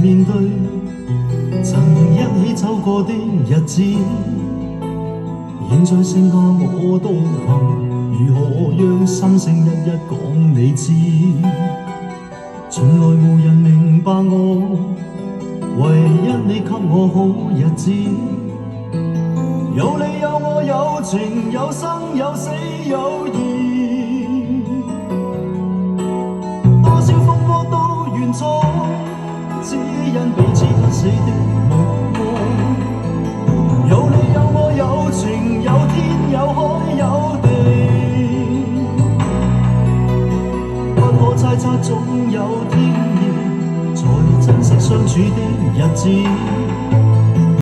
面對曾一起走過的日子，現在剩下我獨行，如何讓心聲一一講你知？從來無人明白我，唯一你給我好日子。有你有我有情有生有死有義，多少風波都願闖，只因彼此不死的目光。有你有我有情有天有海有地，不可猜測總有天意，才珍惜相處的日子。